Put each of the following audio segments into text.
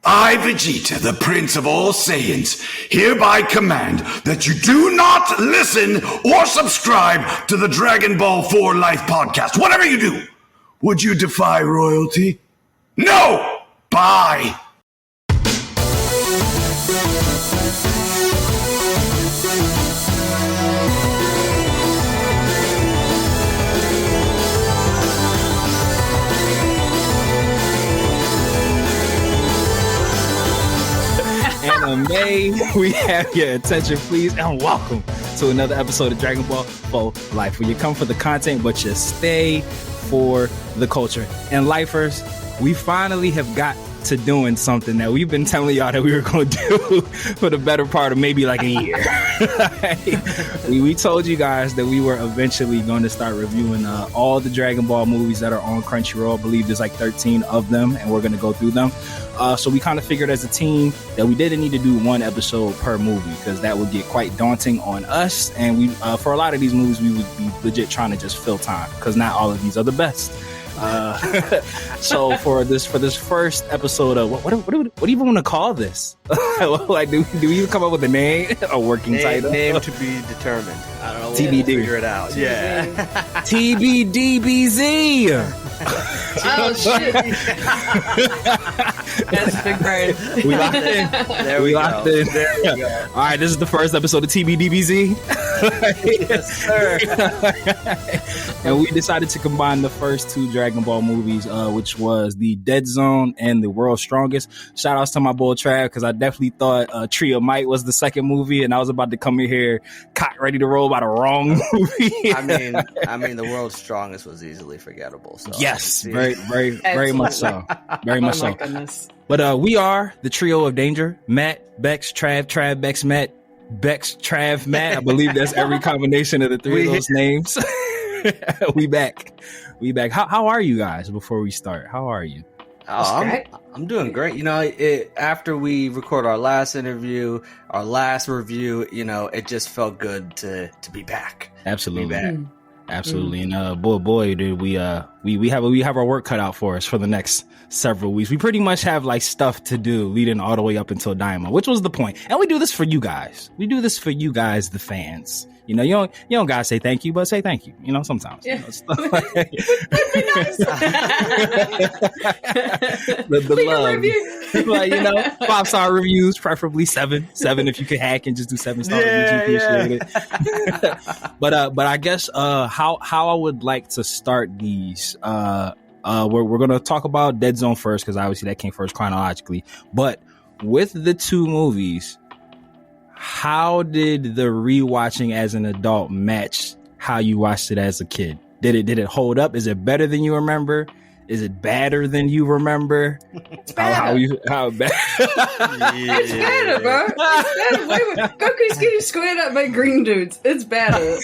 I, Vegeta, the Prince of all Saiyans, hereby command that you do not listen or subscribe to the Dragon Ball 4 Life podcast. Whatever you do, would you defy royalty? No! Bye! Anime, we have your attention, please, and welcome to another episode of Dragon Ball 4 Life, where you come for the content, but you stay for the culture. And lifers, we finally have got to doing something that we've been telling y'all that we were going to do for the better part of maybe like a year. we told you guys that we were eventually going to start reviewing all the Dragon Ball movies that are on Crunchyroll. I believe there's like 13 of them, and we're going to go through them. So we kind of figured as a team that we didn't need to do one episode per movie because that would get quite daunting on us. And we, for a lot of these movies, we would be legit trying to just fill time because not all of these are the best. So for this first episode of what do you even want to call this? Like, do we even come up with a name, a working title? Name to be determined. I don't know. TBD. We'll figure it out. Yeah. TBDBZ. Oh shit! That's big brain. We locked in. There we locked go. in. There we go. All right, this is the first episode of TBDBZ. Yes, sir. And we decided to combine the first two Dragon Ball movies, which was the Dead Zone and the World's Strongest. Shout outs to my boy Trav, because I definitely thought Tree of Might was the second movie, and I was about to come in here cock ready to roll by the wrong movie. I mean, the World's Strongest was easily forgettable. So yes, very much so. Very much so. Goodness. But we are the trio of danger: Matt, Becks, Trav, Becks, Matt, Becks, Trav, Matt. I believe that's every combination of the three of those names. We back. How are you guys? Before we start, how are you? I'm doing great. You know, after we record our last interview, our last review, you know, it just felt good to be back. Absolutely. Absolutely. And boy, dude, we have our work cut out for us for the next several weeks. We pretty much have like stuff to do leading all the way up until Diamond, which was the point. And we do this for you guys. We do this for you guys, the fans. You know, you don't gotta say thank you, but say thank you. You know, sometimes. Yeah. You know, the love, like, you know, 5-star reviews, preferably 7 if you could hack and just do 7-star reviews. Appreciate it. But I guess how I would like to start these. We're gonna talk about Dead Zone first because obviously that came first chronologically. But with the two movies, how did the rewatching as an adult match how you watched it as a kid? Did it hold up? Is it better than you remember? Is it badder than you remember? It's better. How bad? It's better, bro. It's better. Goku's getting squared up by green dudes. It's better.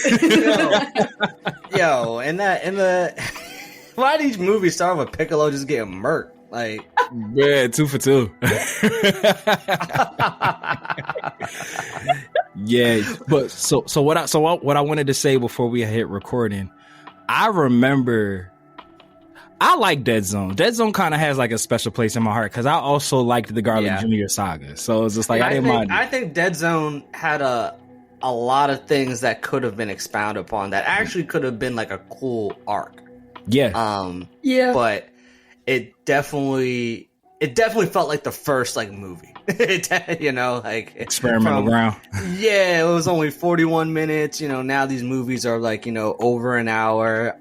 Yo, and the why these movies start with Piccolo just getting murked? Like, yeah, 2 for 2. Yeah, but so what I wanted to say before we hit recording, I remember I like Dead Zone. Dead Zone kind of has like a special place in my heart because I also liked the Garlic Jr. saga. So it's just like I didn't mind. I think Dead Zone had a lot of things that could have been expounded upon that actually could have been like a cool arc. Yeah. Yeah. But it definitely felt like the first like movie. You know, like experimental ground. Yeah, it was only 41 minutes. You know, now these movies are like, you know, over an hour.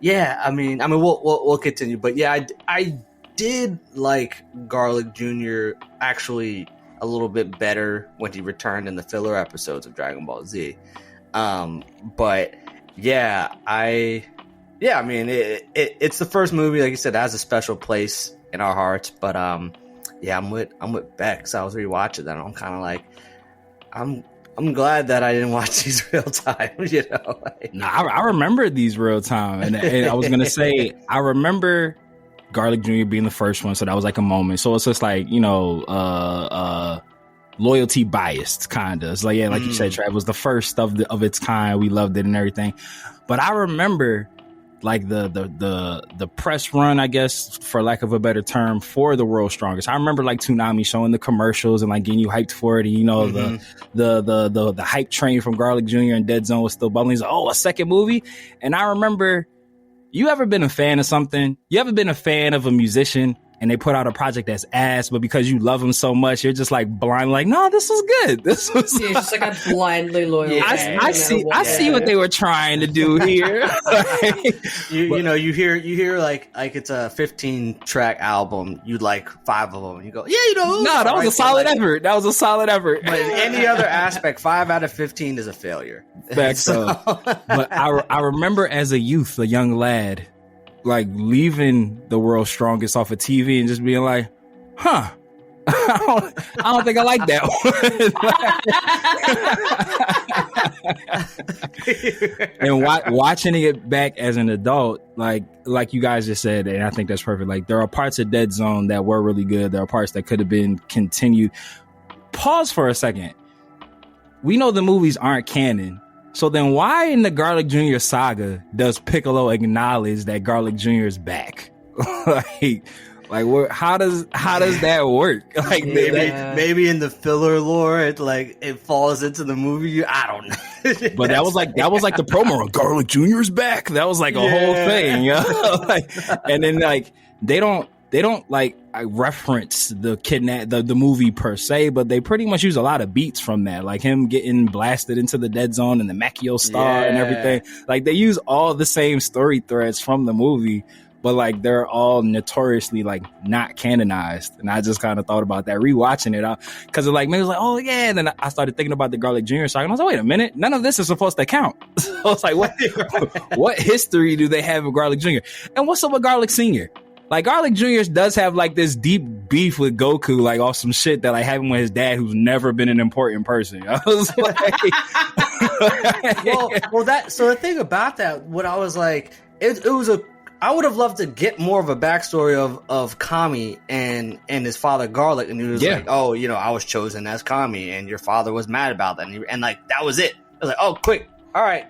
Yeah, I mean, we'll continue, but yeah, I did like Garlic Jr. actually a little bit better when he returned in the filler episodes of Dragon Ball Z. But yeah, I mean, it's the first movie, like you said, that has a special place in our hearts. But yeah, I'm with Becks. I was rewatching that, and I'm kind of like, I'm glad that I didn't watch these real time, you know. Nah, I remember these real time, and I was gonna say I remember Garlic Jr. being the first one, so that was like a moment. So it's just like, you know, loyalty biased, kind of. It's like, yeah, like you said, Trav was the first of its kind. We loved it and everything. But I remember like the press run, I guess, for lack of a better term, for the World's Strongest. I remember like Toonami showing the commercials and like getting you hyped for it. And, you know, the hype train from Garlic Jr. and Dead Zone was still bubbling. He's like, oh, a second movie. And I remember, you ever been a fan of something? You ever been a fan of a musician and they put out a project that's ass, but because you love them so much, you're just like blind, like, no, this was good. This was just like a blindly loyal. Yeah, I see what they were trying to do here. You hear like it's a 15-track album. You like 5 of them. And you go, yeah, you know. No, that was a solid effort. That was a solid effort. But in any other aspect, 5 out of 15 is a failure. Back so. But I remember as a youth, a young lad, like leaving the World's Strongest off of TV and just being like, huh, I don't think I like that one. And watching it back as an adult, like you guys just said, and I think that's perfect. Like, there are parts of Dead Zone that were really good. There are parts that could have been continued. Pause for a second. We know the movies aren't canon. So then why in the Garlic Jr. saga does Piccolo acknowledge that Garlic Jr. is back? How does that work? Like, maybe in the filler lore, it falls into the movie. I don't know. But that was like the promo. Garlic Jr. is back. That was like a whole thing. You know? And then like they don't like reference the movie per se, but they pretty much use a lot of beats from that, like him getting blasted into the dead zone and the Makio star and everything. Like, they use all the same story threads from the movie, but like they're all notoriously like not canonized. And I just kind of thought about that rewatching it because it like maybe it was like, oh yeah. And then I started thinking about the Garlic Jr. saga, and I was like, wait a minute, none of this is supposed to count. So it's like, what history do they have with Garlic Jr.? And what's up with Garlic Sr.? Like, Garlic Jr. does have like this deep beef with Goku, like off some shit that like happened with his dad, who's never been an important person. I was like, so the thing about that, what I was like, I would have loved to get more of a backstory of Kami and his father Garlic, and he was like, oh, you know, I was chosen as Kami, and your father was mad about that, and like that was it. I was like, oh, quick, all right,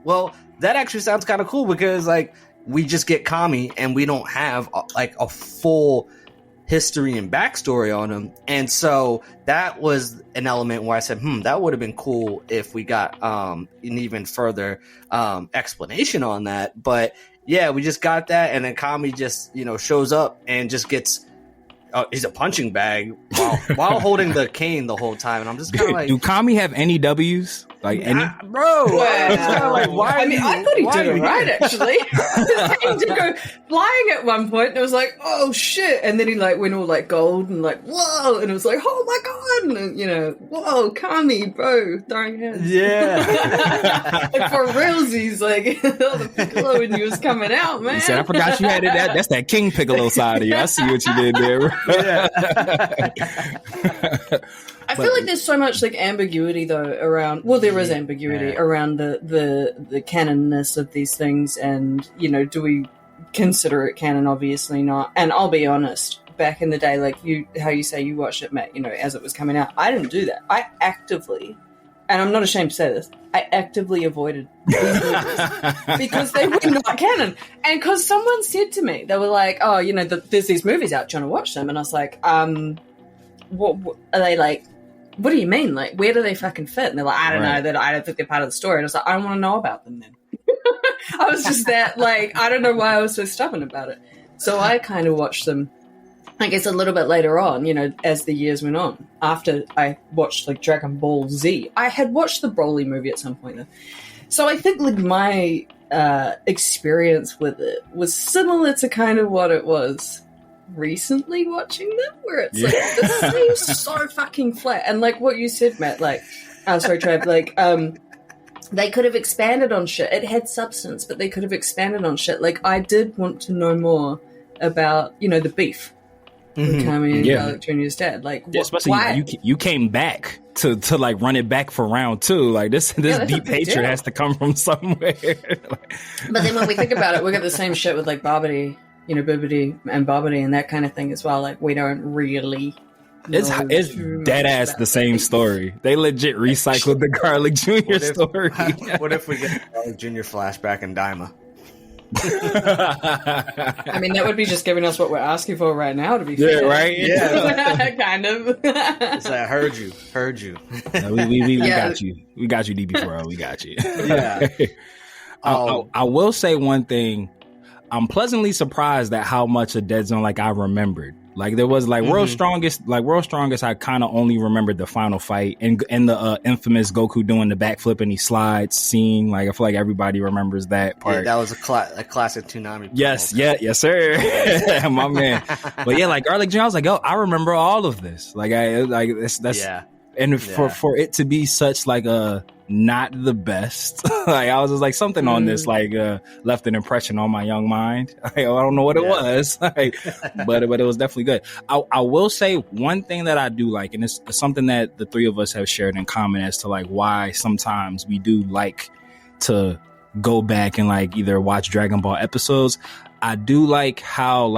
well, that actually sounds kind of cool because like, we just get Kami and we don't have like a full history and backstory on him. And so that was an element where I said, that would have been cool if we got an even further explanation on that. But yeah, we just got that. And then Kami just, you know, shows up and just gets, he's a punching bag while holding the cane the whole time. And I'm just kind of like, do Kami have any W's? Like any? Bro, like, why? I mean, I thought he did it right, actually. He did go flying at one point, and it was like, oh shit! And then he like went all like gold and like whoa, and it was like, oh my god, and you know, whoa, Kami, bro, throwing hands. Yeah, like for realsies, like the Piccolo in you was coming out, man. He said, I forgot you had it. That's that King Piccolo side of you. I see what you did there. Yeah. I feel like there's so much like ambiguity though around. Well, there is ambiguity around the canonness of these things, and you know, do we consider it canon? Obviously not. And I'll be honest, back in the day, like how you say you watched it, Matt, you know, as it was coming out, I didn't do that. I actively, and I'm not ashamed to say this, I actively avoided these movies because they were not canon. And because someone said to me, they were like, "Oh, you know, there's these movies out. Do you want to watch them?" And I was like, what are they like? What do you mean? Like, where do they fucking fit? And they're like, I don't know, that I don't think they're part of the story. And I was like, I don't want to know about them then. I was just that, like, I don't know why I was so stubborn about it. So I kind of watched them, I guess, a little bit later on, you know, as the years went on. After I watched, like, Dragon Ball Z. I had watched the Broly movie at some point, though. So I think, like, my experience with it was similar to kind of what it was recently watching them, where it's like, this seems so fucking flat. And like what you said, Matt, like, sorry, Trav, like, they could have expanded on shit. It had substance, but they could have expanded on shit. Like, I did want to know more about, you know, the beef with Kami and Garlic Jr.'s dad. Like, especially why? You came back to like run it back for round 2. Like, this deep hatred has to come from somewhere. But then when we think about it, we got the same shit with like Babidi, you know, Bibbidi and Bobbidi and that kind of thing as well. Like, we don't really. It's dead ass the same story. They legit recycled the Garlic Jr. story. What if we get Garlic Jr. flashback and Daima? I mean, that would be just giving us what we're asking for right now, to be fair. Right? Yeah. Kind of. It's like, I heard you. No, we got you. We got you, DB4L. We got you. Yeah. I will say one thing. I'm pleasantly surprised at how much of Dead Zone I remembered. Like there was World's Strongest. I kind of only remembered the final fight and the infamous Goku doing the backflip and he slides scene. I feel like everybody remembers that part. Yeah, that was a classic Toonami. Yes, yes, sir, my man. But yeah, Garlic Jr. I was like, I remember all of this. That's yeah. And for it to be such a not the best, I was just something on this left an impression on my young mind. I don't know what it was, but it was definitely good. I will say one thing that I do like, and it's something that the three of us have shared in common as to why sometimes we do like to go back and either watch Dragon Ball episodes. I do like how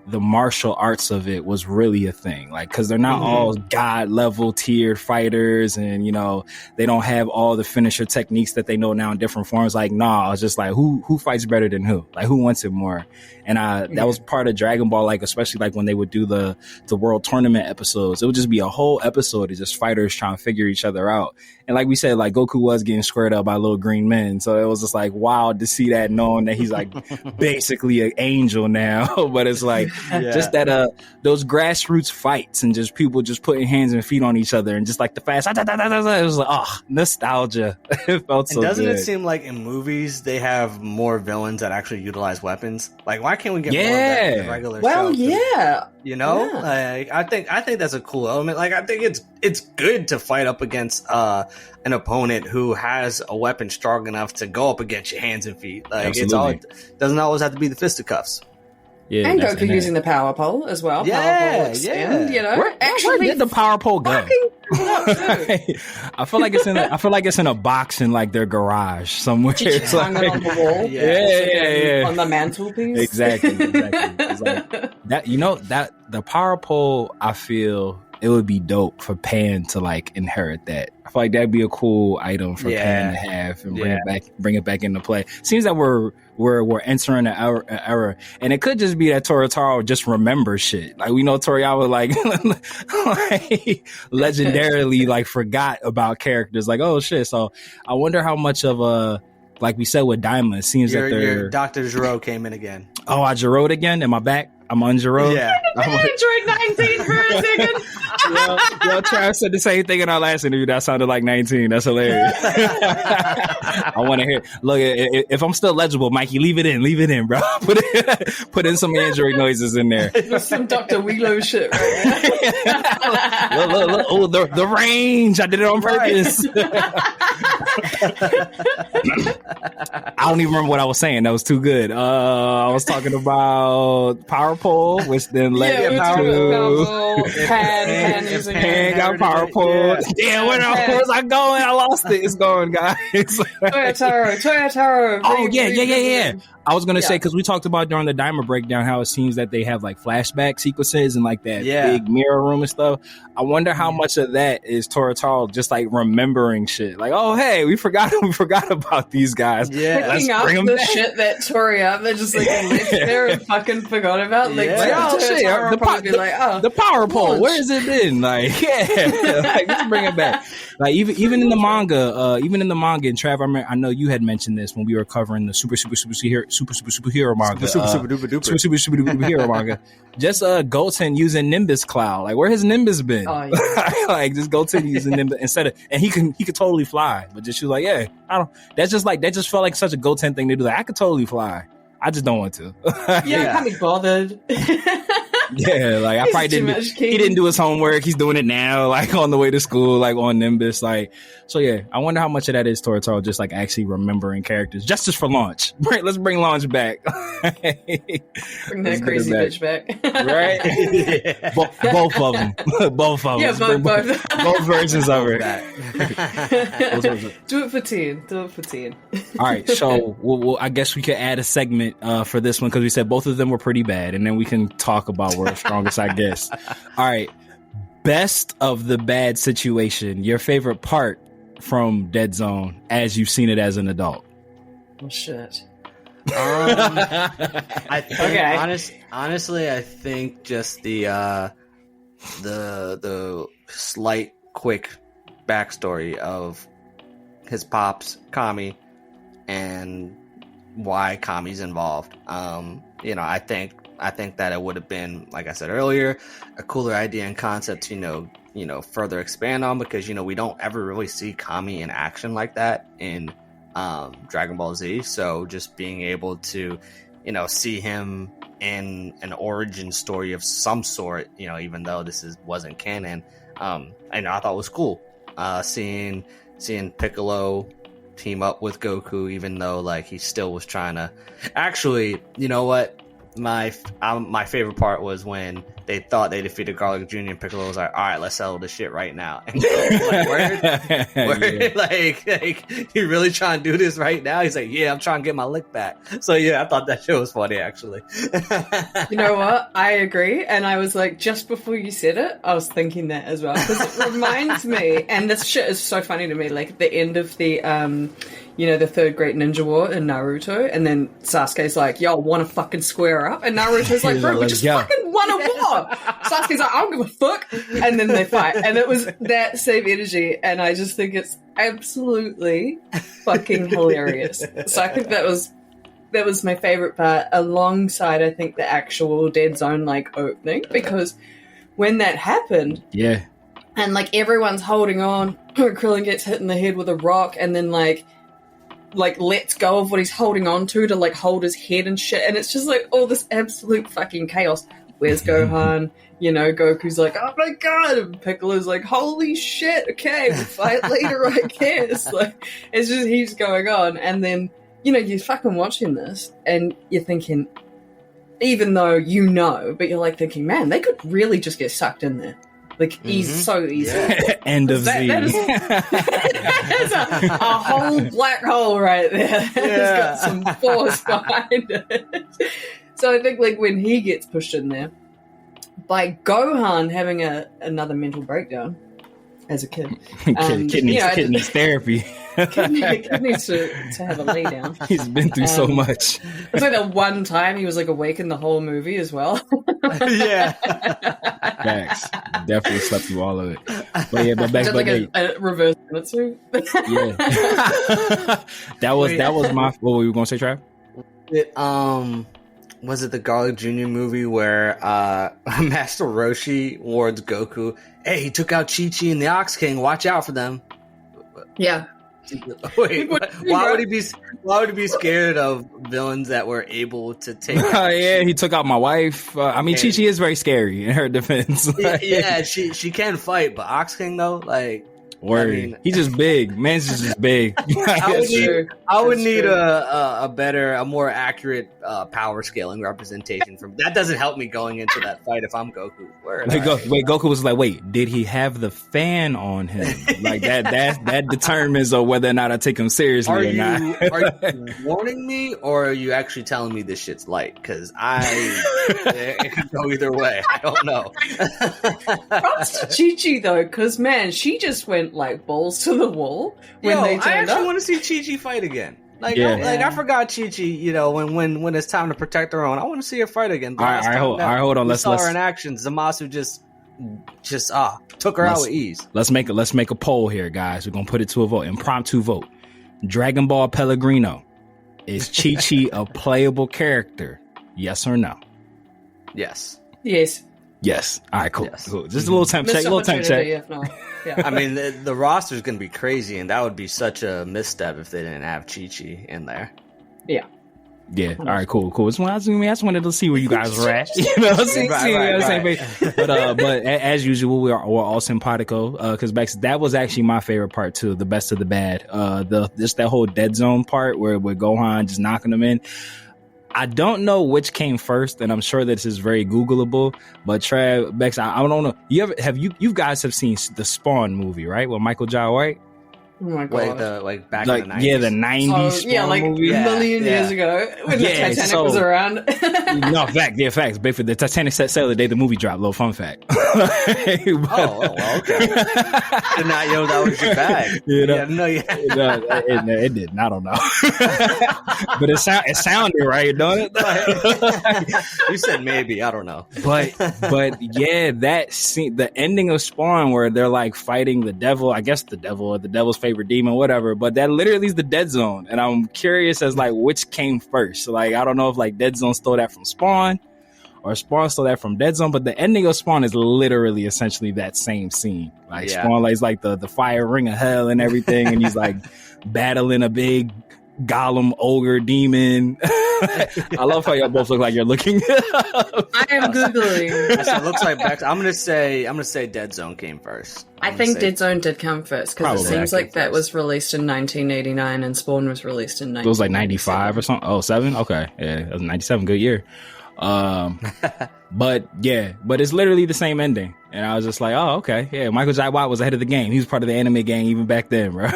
the martial arts of it was really a thing, because they're not all god level tiered fighters, and they don't have all the finisher techniques that they know now in different forms. It's just who fights better than who wants it more. And that was part of Dragon Ball, especially when they would do the world tournament episodes. It would just be a whole episode of just fighters trying to figure each other out. And like we said, Goku was getting squared up by little green men, so it was just wild to see that, knowing that he's basically an angel now. But it's just that those grassroots fights and just people just putting hands and feet on each other and just the fast, it was nostalgia. It felt so good. Doesn't it seem like in movies they have more villains that actually utilize weapons? Why can't we get more of that in the regular show? Well, yeah. I think that's a cool element. I think it's good to fight up against an opponent who has a weapon strong enough to go up against your hands and feet. It doesn't always have to be the fisticuffs. Yeah, and Goku using the power pole as well. Yeah, power pole extend, where did the power pole go? I feel like it's in a box in their garage somewhere. It's hung on the wall. Yeah. On the mantelpiece. Exactly. It's that the power pole. I feel it would be dope for Pan to inherit that. I feel like that'd be a cool item for Pan to have and bring it back into play. Seems that we're entering an era, and it could just be that Toritaro just remembers shit. We know Toriyama legendarily forgot about characters. Oh shit! So I wonder how much of a we said with Daima, it seems that your Dr. Giro came in again. Oh, I Giro'd again. Am I back? I'm on Giro. Yeah. Android 19 for a second. Yo, Trav said the same thing in our last interview. That sounded like 19. That's hilarious. I want to hear. Look, if I'm still legible, Mikey, leave it in, bro. Put in some Android noises in there. There's some Dr. Wheelo shit right now. look. Oh, the range. I did it on purpose. I don't even remember what I was saying. That was too good. I was talking about power pole, which then led to Pan got power pole. Damn, where was I going? I lost it. It's going, guys. Toyotaro. Oh yeah. I was gonna say, because we talked about during the Daima breakdown how it seems that they have flashback sequences and that big mirror room and stuff. I wonder how much of that is Toritaro just remembering shit. Oh hey, we forgot about these guys. Yeah, picking up the back. Shit that Toriyama just left there and fucking forgot about. The power pole. Where has it been? Let's bring it back. Even in the manga, and Trav, I know you had mentioned this when we were covering the super superhero manga. Superhero manga. Just Goten using Nimbus Cloud. Where has Nimbus been? Oh, yeah. Just Goten using Nimbus instead of, and he could totally fly, but she was like, yeah, I don't. That just felt like such a Goten thing to do. I could totally fly. I just don't want to. I can't be bothered. Yeah, I probably didn't. He didn't do his homework. He's doing it now, on the way to school, on Nimbus. So yeah, I wonder how much of that is Toritaro just actually remembering characters, just for launch. Right, let's bring launch back. Bring that crazy bitch back, right? Both of them. Both of them. Yeah, both versions of her. Do it for teen. All right, so I guess we could add a segment for this one because we said both of them were pretty bad, and then we can talk about World's Strongest, I guess. All right, best of the bad situation. Your favorite part from Dead Zone as you've seen it as an adult. Oh shit. I think Okay. honestly, I think just the slight quick backstory of his pops, Kami, and why Kami's involved. I think that it would have been, like I said earlier, a cooler idea and concept to further expand on, because we don't ever really see Kami in action like that in Dragon Ball Z. So just being able to see him in an origin story of some sort, even though wasn't canon, I thought was cool. Seeing Piccolo team up with Goku, even though like he still was trying to. Actually, you know what? My favorite part was when they thought they defeated Garlic Jr. and Piccolo was like, "All right, let's settle this shit right now." And like, word? Like, you really trying to do this right now? He's like, "Yeah, I'm trying to get my lick back." So yeah, I thought that shit was funny actually. You know what? I agree, and I was like, just before you said it, I was thinking that as well, because it reminds me, and this shit is so funny to me. Like at the end of the the third great ninja war in Naruto, and then Sasuke's like, "Yo, want to fucking square up?" And Naruto's like, "Bro, we just fucking won a war." Sasuke's like, "I don't give a fuck," and then they fight, and it was that same energy, and I just think it's absolutely fucking hilarious. So I think that was my favorite part, alongside I think the actual Dead Zone like opening, because when that happened, yeah, and like everyone's holding on, Krillin gets hit in the head with a rock, and then like lets go of what he's holding on to like hold his head and shit, and it's just like all this absolute fucking chaos. Where's Gohan? Goku's like, "Oh my god," and Piccolo's like, "Holy shit, okay, we'll fight later, I guess." Like, it's just heaps going on, and then you're fucking watching this and you're thinking, even though but you're like thinking, man, they could really just get sucked in there. Like, so easy. Yeah. End of Z. That is a whole black hole right there. It's got some force behind it. So I think, like, when he gets pushed in there, by Gohan having another mental breakdown as a kid. Kid needs therapy. Kid needs to have a lay down. He's been through so much. It's like the one time he was like awake in the whole movie as well. Yeah. Facts. Definitely slept through all of it. But yeah, but back like a reverse Zenitsu. Yeah. that was my. What were you gonna say, Trav? Was it the Garlic Jr. movie where Master Roshi warns Goku, "Hey, he took out Chi-Chi and the Ox King. Watch out for them." Yeah. Wait, why would he be scared of villains that were able to take out yeah, he took out my wife. Chi-Chi is very scary in her defense. Yeah, she can fight, but Ox King though, like, word. He's just big. Man's just big. I would need a more accurate power scaling representation from that. Doesn't help me going into that fight if I'm Goku. Word. Goku was like, wait, did he have the fan on him? Like that determines whether or not I take him seriously or not. Are you warning me, or are you actually telling me this shit's light? Because it could go either way. I don't know. Props to Chi-Chi though, because man, she just went like balls to the wall when they turned I actually up. want to see Chi-Chi fight again. Yeah. I forgot Chi-Chi. When it's time to protect her own, I want to see her fight again. All right, hold on. Let's saw her in action. Zamasu just took her out with ease. Let's make a poll here, guys. We're gonna put it to a vote, impromptu vote. Dragon Ball Pellegrino, is Chi-Chi a playable character? Yes or no? Yes. Yes. All right, cool. Yes. Cool. Just a little temp check. Yeah. I mean, the roster is going to be crazy, and that would be such a misstep if they didn't have Chi-Chi in there. Yeah. All right. Cool. I just wanted to see where you guys were at. Right. But as usual, we're all simpatico. Because Becks, that was actually my favorite part too. The best of the bad. Just that whole Dead Zone part where Gohan just knocking them in. I don't know which came first, and I'm sure that this is very Googleable. But Trav, Becks, I don't know. You guys have seen the Spawn movie, right? With Michael Jai White. Oh my god! Like back in the 90s. Yeah, the 90s. Yeah, like movie. a million years ago when the Titanic was around. No, facts. Basically, the Titanic set sail the day the movie dropped. Little fun fact. Well, okay. Did not know that was your bag. You know, it didn't. I don't know. But it sounded right, don't it? You said maybe. I don't know. But yeah, that scene, the ending of Spawn, where they're like fighting the devil. I guess the devil or the devil's favorite demon, whatever. But that literally is the Dead Zone, and I'm curious as like which came first. Like I don't know if like Dead Zone stole that from Spawn, or Spawn stole that from Dead Zone. But the ending of Spawn is literally essentially that same scene. Like Spawn is like the fire ring of hell and everything, and he's like battling a big golem ogre demon. I love how y'all both look like you're looking. I am googling. So it looks like Bex. I'm gonna say Dead Zone came first. I think Dead Zone did come first because it seems like that was released in 1989 and Spawn was released in 1997. It was like 95 or something. Oh, 7? Okay. Yeah, it was 97. Good year. But it's literally the same ending. And I was just like, oh, okay. Yeah, Michael Jai White was ahead of the game. He was part of the anime gang even back then, bro.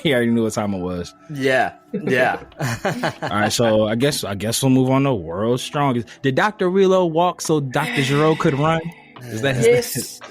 He already knew what time it was. Yeah. All right, so I guess we'll move on to World's Strongest. Did Dr. Relo walk so Dr. Giro could run? Is that yes.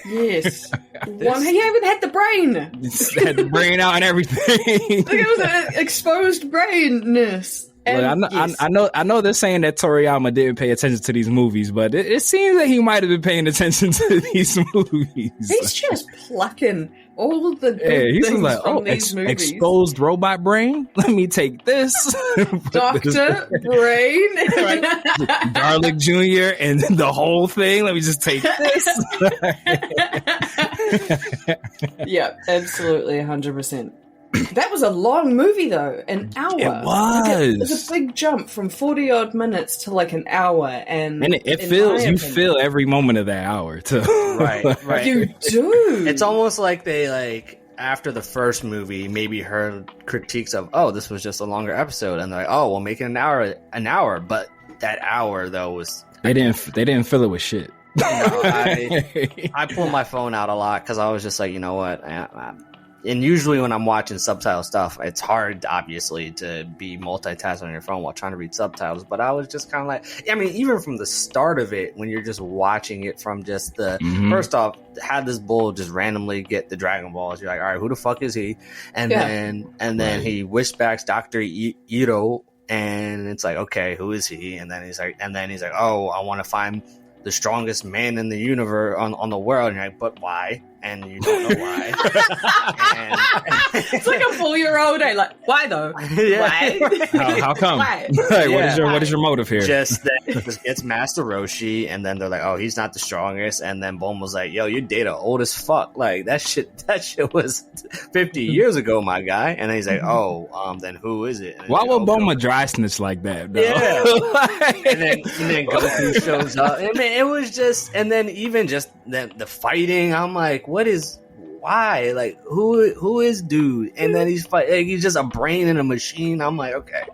He even had the brain. Had the brain out and everything. Like it was an exposed brainness. Look, I know they're saying that Toriyama didn't pay attention to these movies, but it seems that he might have been paying attention to these movies. He's just plucking all the good things like, from these movies. Exposed robot brain? Let me take this. Dr. Brain. Right. Garlic Jr. and the whole thing. Let me just take this. Yeah, absolutely, 100%. That was a long movie, though. An hour. It was. It was a big jump from 40-odd minutes to like an hour. And it feels, you feel every moment of that hour, too. Right. You do. It's almost like they, like, after the first movie, maybe heard critiques of, oh, this was just a longer episode. And they're like, oh, we'll make it an hour. But that hour, though, was... They didn't fill it with shit. No, I pulled my phone out a lot because I was just like, you know what? And usually when I'm watching subtitle stuff, it's hard, obviously, to be multitasking on your phone while trying to read subtitles. But I was just kind of like, I mean, even from the start of it, when you're just watching it from just the first off, had this bull just randomly get the Dragon Balls. You're like, all right, who the fuck is he? And then he wishbacks Dr. Ito, and it's like, okay, who is he? And then he's like, oh, I want to find the strongest man in the universe on the world. And you're like, but why? And you don't know why. It's like a 4-year-old. Like, why though? Yeah. Why? How come? Why? Like, what is your motive here? Just that he just gets Master Roshi, and then they're like, oh, he's not the strongest. And then Bulma was like, yo, your data old as fuck. Like that shit was 50 years ago, my guy. And then he's like, oh, then who is it? Why would Bulma dry snitch like that? Though? Yeah. and then Goku shows up. I mean, it was just, and then even just the fighting, I'm like, why? Like, who is dude? And then he's just a brain in a machine. I'm like, okay,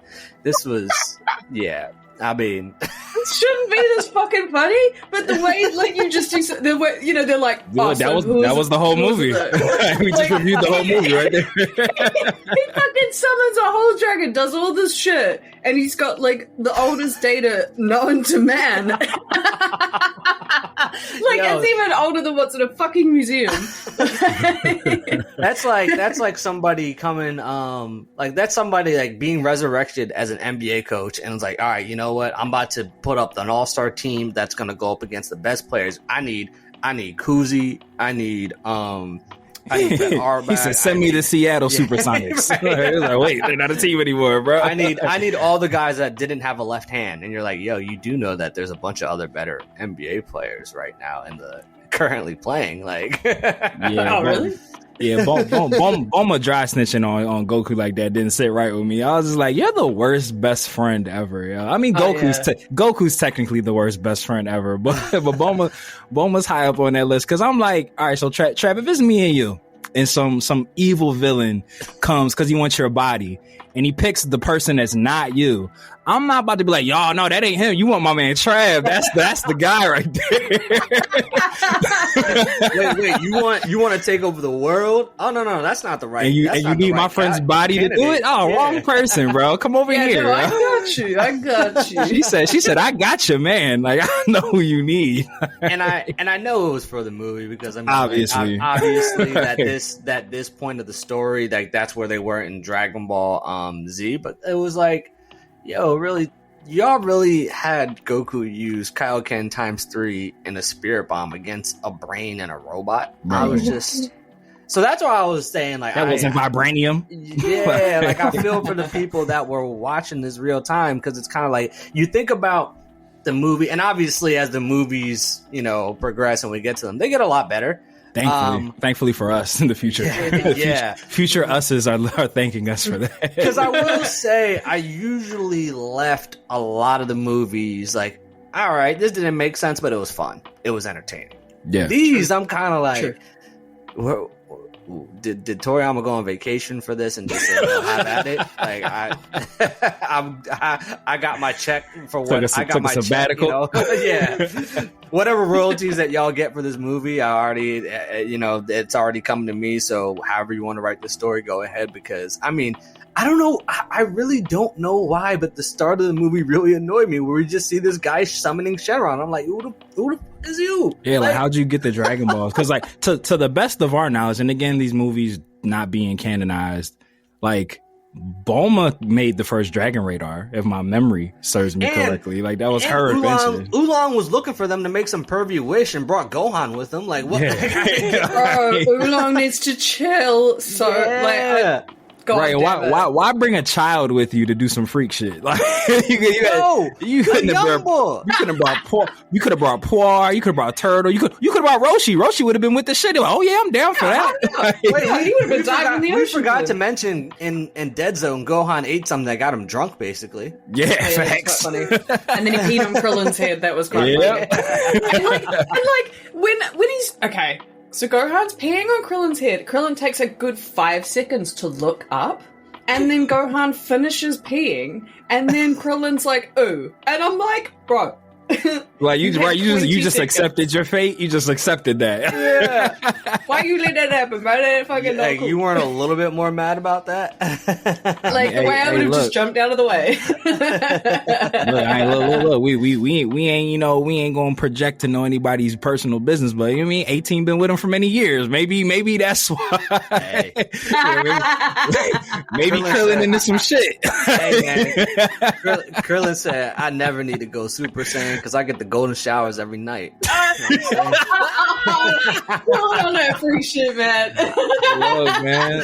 this was, yeah. I mean, it shouldn't be this fucking funny, but the way, like, you just, the way, you know, they're like, oh, that was the whole movie. We just reviewed the whole movie right there. He fucking summons a whole dragon, does all this shit, and he's got like the oldest data known to man. It's even older than what's in a fucking museum. That's like somebody coming, that's somebody like being resurrected as an NBA coach, and it's like, all right, you know what? I'm about to put up an all-star team that's gonna go up against the best players. I need Kuzi. I need Ben Arbach. He said, "Send me to Seattle Supersonics." Right. Like, wait, they're not a team anymore, bro. I need all the guys that didn't have a left hand. And you're like, yo, you do know that there's a bunch of other better NBA players right now in the currently playing. Like, yeah, really? Yeah, Bulma dry snitching on Goku like that didn't sit right with me. I was just like, you're the worst best friend ever. Yo. I mean, Goku's technically the worst best friend ever, but Bulma's high up on that list because I'm like, all right, so Trav, if it's me and you, and some evil villain comes because he wants your body, and he picks the person that's not you, I'm not about to be like, y'all, no, that ain't him. You want my man Trav. That's the guy right Wait, you want to take over the world? Oh no, that's not the right. And you need my friend's body to do it. Oh, Yeah. wrong person, bro. Come over here. No, I got you. She said, I got you, man. Like, I know who you need. and I know it was for the movie because I mean, Obviously. obviously that this point of the story, like that's where they were in Dragon Ball Z. But it was like, yo, really, y'all really had Goku use Kaioken ×3 in a spirit bomb against a brain and a robot. Right. I was just. So that's why I was saying, like, That wasn't vibranium. Yeah, like I feel for the people that were watching this real time because it's kind of like you think about the movie, and obviously as the movies, progress and we get to them, they get a lot better. Thankfully for us in the future. Yeah. Future us's are thanking us for that. Because I will say, I usually left a lot of the movies like, all right, this didn't make sense, but it was fun. It was entertaining. Yeah. These, I'm kind of like, did Toriyama go on vacation for this and just have at it? Like I got my check for what I got my sabbatical. Check, yeah. Whatever royalties that y'all get for this movie, I already, it's already coming to me. So however you want to write the story, go ahead. Because I mean, I don't know. I really don't know why, but the start of the movie really annoyed me. Where we just see this guy summoning Shenron. I'm like, who the fuck is you? Yeah, like how'd you get the Dragon Balls? Because like to the best of our knowledge, and again, these movies not being canonized, like Bulma made the first Dragon Radar, if my memory serves me correctly. Like that was her adventure. Oolong was looking for them to make some pervy wish and brought Gohan with him. Like what? Yeah. Oolong needs to chill. So God right? Why bring a child with you to do some freak shit? Like you couldn't have brought Poir, you could have brought Turtle, you could have brought Roshi. Roshi would have been with the shit. Like, oh yeah, I'm down for that. Wait, he would have been diving in the ocean. We forgot to mention in Dead Zone, Gohan ate something that got him drunk, basically. Yeah, facts. Funny. And then he peed on Krillin's head. That was quite funny. and when he's okay. So Gohan's peeing on Krillin's head. Krillin takes a good 5 seconds to look up, and then Gohan finishes peeing, and then Krillin's like, ooh. And I'm like, bro. Like you just accepted your fate. You just accepted that. Yeah. Why you let that happen, bro? That fucking like, you weren't a little bit more mad about that? Like the way I would have just jumped out of the way. Look. We ain't gonna project to know anybody's personal business, but you know what I mean 18 been with him for many years. Maybe that's why. Hey. maybe Krillin into some shit. Hey man, Krillin said, "I never need to go Super Saiyan because I get the golden showers every night." On that free shit, man.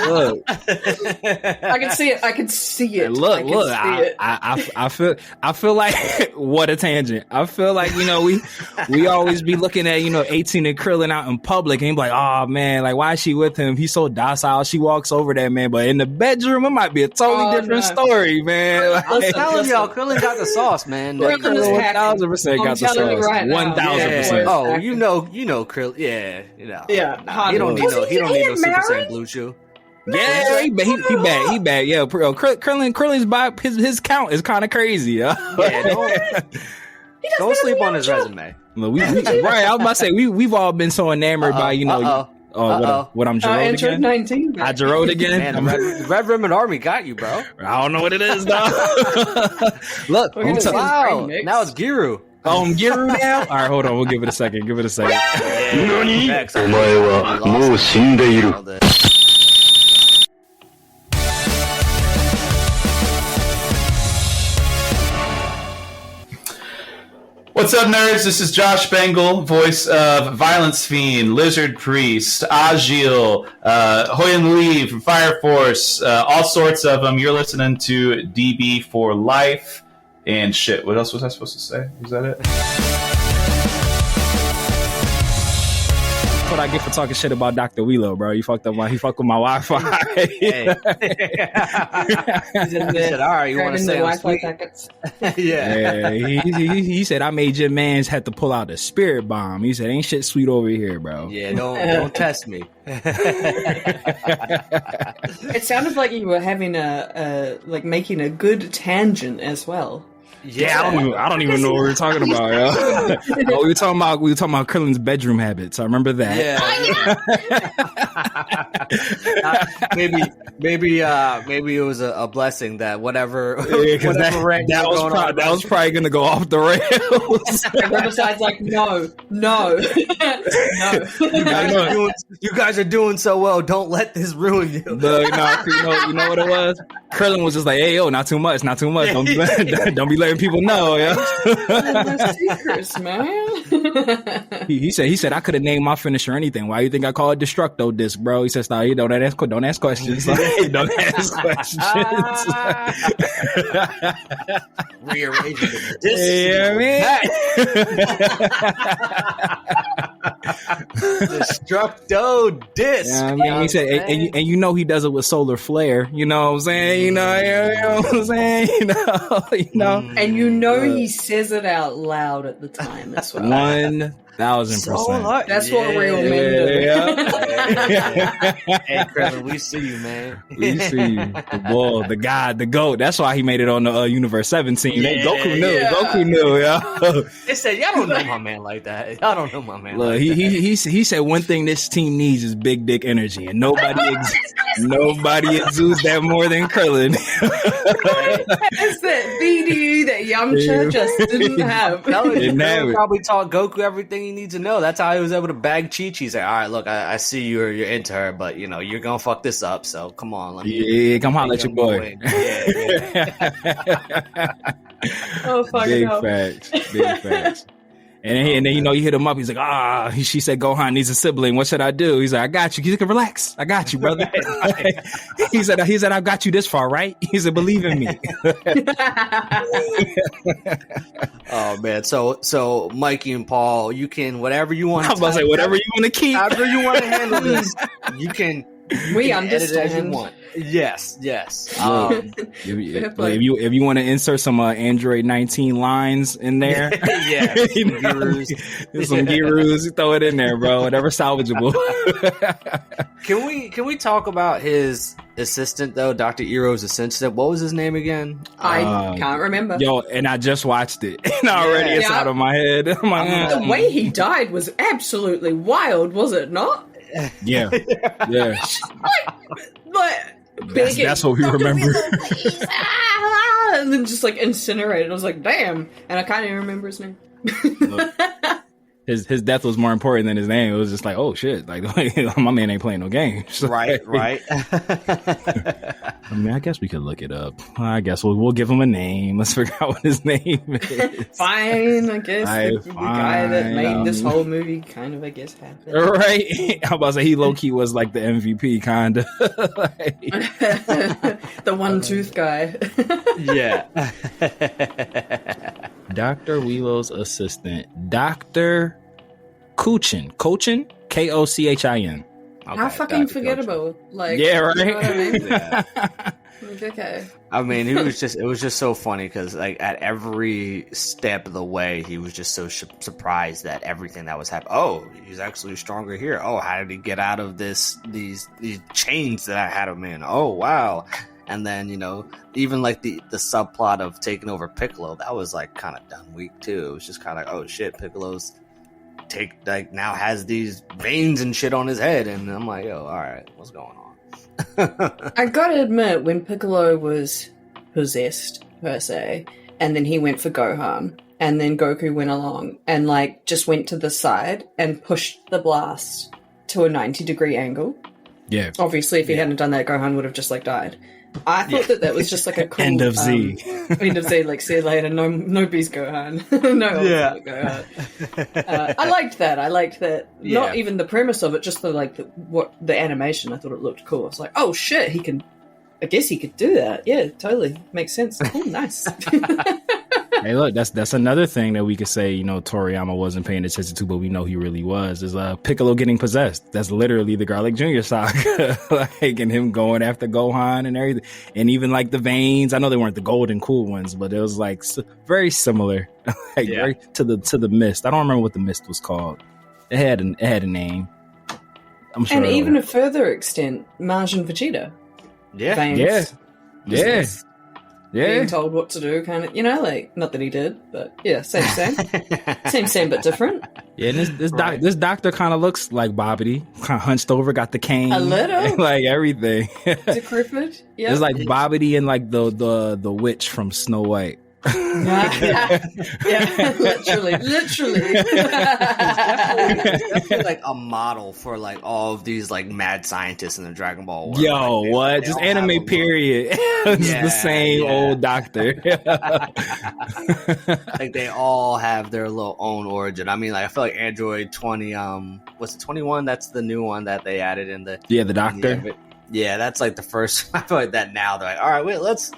Look. I can see it. Look. I feel like what a tangent. I feel like we always be looking at 18 and Krillin out in public and be like, oh man, like why is she with him? He's so docile. She walks over there, man. But in the bedroom, it might be a totally different story, man. Like, I'm telling y'all, Krillin got the sauce, man. Krillin is 1,000% got the sauce. Right 1,000%. Oh, you know, Krillin. Yeah, Yeah, he don't need no Super Saiyan Blue Chew. Yeah, he bad. Yeah, Krillin's by his count is kind of crazy. Yeah, don't sleep on his resume. Look, right, I was about to say we've all been so enamored by what I'm Jarode again. 19. I Jarode again. Man, the Red Ribbon Army got you, bro. I don't know what it is, though. Look, wow, now it's Giru. Giru now? All right, hold on. We'll give it a second. NANI? What's up, nerds? This is Josh Bengal, voice of Violence Fiend, Lizard Priest, Agil, Hoyan Lee from Fire Force, all sorts of them. You're listening to DB4Life. And shit, what else was I supposed to say? Was that it? That's what I get for talking shit about Dr. Wheelo, bro. He fucked with my Wi-Fi. Hey. He said, all right, you want to say Wi-Fi packets? Yeah. He said, I made your mans have to pull out a spirit bomb. He said, ain't shit sweet over here, bro. Yeah, don't test me. It sounded like you were having making a good tangent as well. Yeah, I don't even know what we're talking about, yo. Oh, we were talking about Krillin's bedroom habits. I remember that. Yeah. maybe it was a blessing that whatever that was probably gonna go off the rails. Riverside's like, no. You guys are doing so well. Don't let this ruin you. Look, you know what it was? Krillin was just like, hey, yo, not too much. Don't be letting people know, yo. Secrets, man. He said I could have named my finisher anything. Why you think I call it Destructo Disc, bro? He says, no, you don't ask questions. Don't ask questions. Rearranging the disc. Yeah, man. Destructo Disc. Yeah, I mean, he said, and you know he does it with solar flare. You know what I'm saying? You know what I'm saying? You know. And you know he says it out loud at the time as well. 1,000%. That's what we remember. Hey, Krillin, we see you, man. We see you. The bull, the god, the goat. That's why he made it on the Universe 17. Goku knew, yo. They said, y'all don't know my man like that. Y'all don't know my man. Look, he said one thing this team needs is big dick energy, and nobody exudes that more than Krillin. It's that BDU that Yamcha just didn't have. Krillin probably taught Goku everything he needs to know. That's how he was able to bag Chi-Chi. He's like, all right, look, I see you're into her, but you're gonna fuck this up. So come on, come holler at your boy. Oh, fuck big facts. And then you hit him up. He's like, she said Gohan needs a sibling. What should I do? He's like, I got you. He's like, relax. I got you, brother. he said, I've got you this far, right? He said, believe in me. Oh man. So Mikey and Paul, you can whatever you want. I was about to say whatever you want to keep. However you want to handle this, you can. We Edit understand. it as you want. Yes. If you want to insert some Android 19 lines in there, some Girus, throw it in there, bro. Whatever salvageable. Can we talk about his assistant though, Dr. Eero's assistant? What was his name again? I can't remember. Yo, and I just watched it, and already it's out of my head. The way he died was absolutely wild, was it not? Yeah. That's what we remember. And then just like incinerated. I was like, damn. And I can't even remember his name. His death was more important than his name. It was just like, oh shit, like my man ain't playing no games. Right. I mean, I guess we could look it up. I guess we'll give him a name. Let's figure out what his name is. Fine, I guess. The guy that made this whole movie kind of, I guess, happened. Right. I was about to say he low key was like the MVP kind of. The one tooth guy. Yeah. Dr. Wheelo's assistant, Dr. Kochin, Kochin. Okay, how fucking forgettable. Like, yeah, right. You know what I mean? Yeah. Like, okay. I mean, it was just so funny because like at every step of the way, he was just so surprised that everything that was happening. Oh, he's actually stronger here. Oh, how did he get out of these chains that I had him in? Oh, wow. And then, even like the subplot of taking over Piccolo, that was like kind of done weak too. It was just kind of like, oh shit, Piccolo's now has these veins and shit on his head, and I'm like, yo, all right, what's going on? I gotta admit, when Piccolo was possessed per se, and then he went for Gohan, and then Goku went along and like just went to the side and pushed the blast to a 90-degree angle. Yeah. Obviously, if he hadn't done that, Gohan would have just like died. I thought that was just like a cool end of Z. End of Z, like see you later. No bees Gohan. Gohan. I liked that. Yeah. Not even the premise of it, just the animation. I thought it looked cool. I was like, oh shit, I guess he could do that. Yeah, totally makes sense. Oh, nice. Hey, look, that's another thing that we could say, Toriyama wasn't paying attention to, but we know he really was, is Piccolo getting possessed. That's literally the Garlic Jr. saga. And him going after Gohan and everything. And even like the veins, I know they weren't the golden cool ones, but it was like very similar very to the mist. I don't remember what the mist was called. It had a name. I'm sure. And even a further extent, Majin Vegeta. Yeah. Veins. Yeah. being told what to do, kind of, like, not that he did, but yeah, same, but different. Yeah, and this doctor kind of looks like Bobbity, kind of hunched over, got the cane, a little, like everything, decrepit. Yeah, it's like Bobbity and like the witch from Snow White. yeah, literally. Definitely like a model for like all of these like mad scientists in the Dragon Ball world. Yo, like, what? Just anime period. It's the same old doctor. Like they all have their little own origin. I mean, like I feel like Android 20, what's it, 21? That's the new one that they added in the the doctor. Yeah, that's like the first. I feel like that now they're like, all right, wait, let's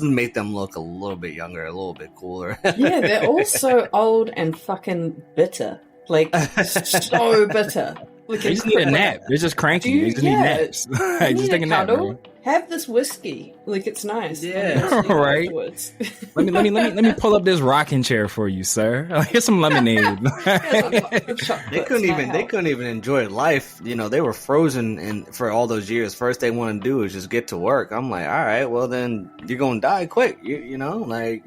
make them look a little bit younger, a little bit cooler. Yeah, they're all so old and fucking bitter. Like, so bitter. Like, they just need a nap. They're just cranky. They just need naps. Just take a nap, bro. Have this whiskey. Like, it's nice. Yeah. Right. let me pull up this rocking chair for you, sir. Here's some lemonade. They couldn't even enjoy life. They were frozen and for all those years. First they want to do is just get to work. I'm like, all right, well then you're gonna die quick. You didn't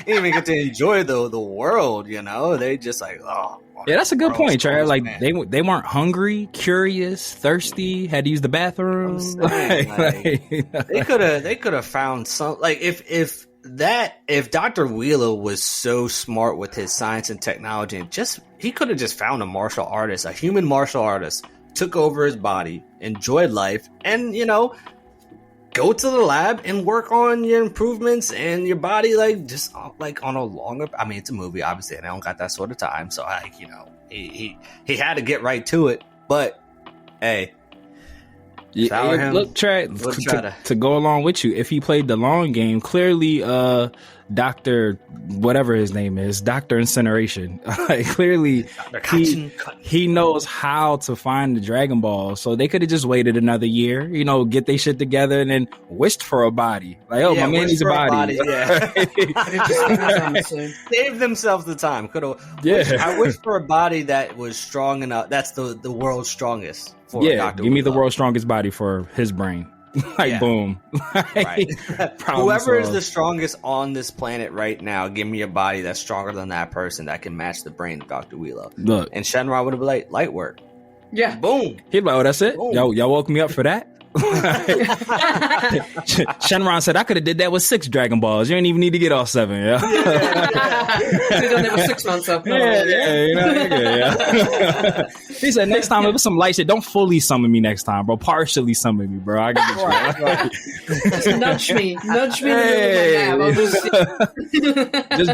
even get to enjoy the world. They just like, oh. Yeah, that's a good point, Trav. Like they weren't hungry, curious, thirsty, had to use the bathroom. They could have found some, like if Dr. Wheeler was so smart with his science and technology, and he could have just found a human martial artist, took over his body, enjoyed life, and go to the lab and work on your improvements and your body, like just like on a longer. I mean, it's a movie, obviously, and I don't got that sort of time, so he had to get right to it. But hey, look, to go along with you, if he played the long game, clearly, Dr. whatever his name is, Dr. Incineration, clearly he knows how to find the Dragon Ball. So they could have just waited another year, get their shit together and then wished for a body. Like, my man needs a body. Save themselves the time. I wish for a body that was strong enough. That's the world's strongest. Dr. Give me the world's strongest body for his brain. Boom. Right. Whoever is the strongest on this planet right now, give me a body that's stronger than that person that can match the brain of Dr. Wheeler. Look. And Shenron would have been like, light work. Yeah. Boom. He'd be like, oh, that's it? Boom. Y'all woke me up for that? Shenron said I could have did that with 6 Dragon Balls. You didn't even need to get all 7. Yeah. He's done that with 6 months up. He said next time it was some light shit. Don't fully summon me next time, bro. Partially summon me, bro. I get you. Just nudge me.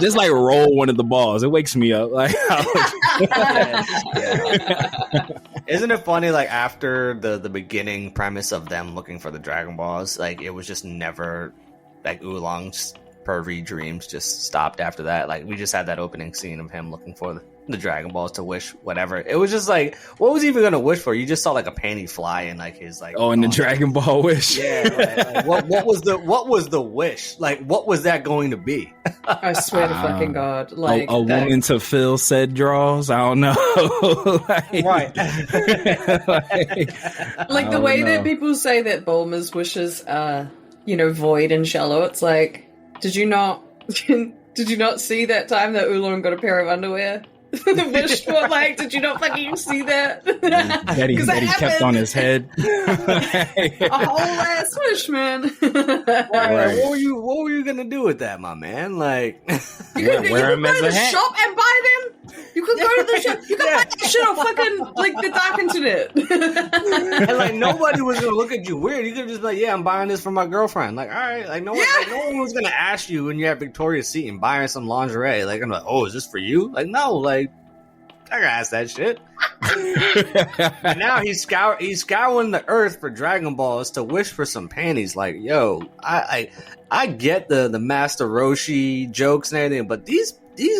Just like roll one of the balls. It wakes me up. Like, isn't it funny? Like after the beginning premise of them looking for the Dragon Balls, like it was just never like Oolong's pervy dreams just stopped after that. Like we just had that opening scene of him looking for the Dragon Balls to wish whatever. It was just like, what was he even gonna wish for? You just saw like a panty fly in like his like in the Dragon Ball wish. Yeah, like, what was the wish? Like what was that going to be? I swear to fucking God, like a woman to fill said draws. I don't know. Right. Like the way that people say that Bulma's wishes are, void and shallow. It's like, did you not see that time that Oolong got a pair of underwear? Wish for, like, did you not fucking see that? That he kept on his head. A whole ass wish, man. Right. What were you gonna do with that, my man? Like, you could go to the shop and buy them. You could go to the shop. You could buy that shit on fucking like the dark internet. And like nobody was gonna look at you weird. You could just be like, yeah, I'm buying this for my girlfriend. Like, all right, like no one was gonna ask you when you're at Victoria's Secret and buying some lingerie. Like, I'm like, oh, is this for you? Like, no, like. I gotta ask that shit. And now he's scouring the earth for Dragon Balls to wish for some panties. Like, yo, I get the Master Roshi jokes and everything, but these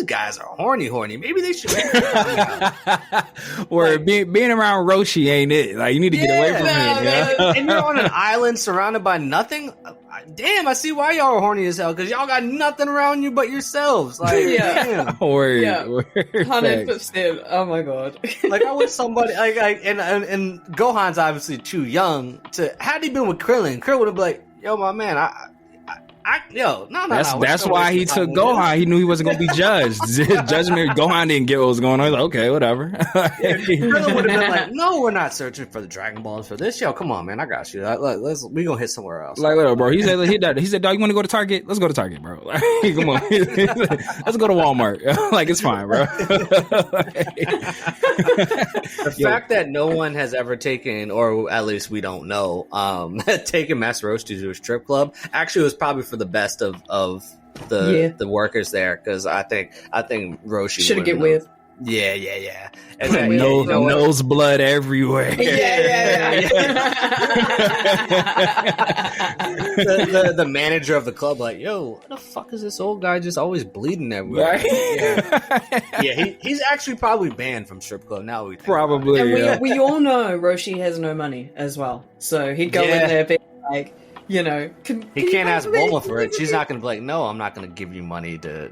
guys are horny. Maybe they should. Or being around Roshi ain't it? Like you need to get away from him. Yeah? And you're on an island surrounded by nothing. Damn, I see why y'all are horny as hell because y'all got nothing around you but yourselves. Like, damn. 100%. Oh my God. Like I wish somebody and Gohan's obviously too young to. Had he been with Krillin, Krillin would have been like, "Yo, my man, That's why he took Gohan. He knew he wasn't going to be judged. Judgment. Gohan didn't get what was going on. He's like, okay, whatever. Krillin would have been like, no, we're not searching for the Dragon Balls for this. Yo, come on, man, I got you. We gonna hit somewhere else. Like, whatever, bro. He said, dog, you want to go to Target? Let's go to Target, bro. Like, come on. Let's go to Walmart. Like, it's fine, bro. The fact that no one has ever taken, or at least we don't know, taken Master Roshi to a strip club actually was probably for the best of the workers there, because I think Roshi should have get with. Yeah. And then, nose blood everywhere. Yeah. the manager of the club, like, yo, what the fuck is this old guy just always bleeding everywhere? Right? He's actually probably banned from strip club now. We think probably. And we all know Roshi has no money as well, so he'd go in there being like, he can't ask Bulma for it. She's not going to be like, no, I'm not going to give you money to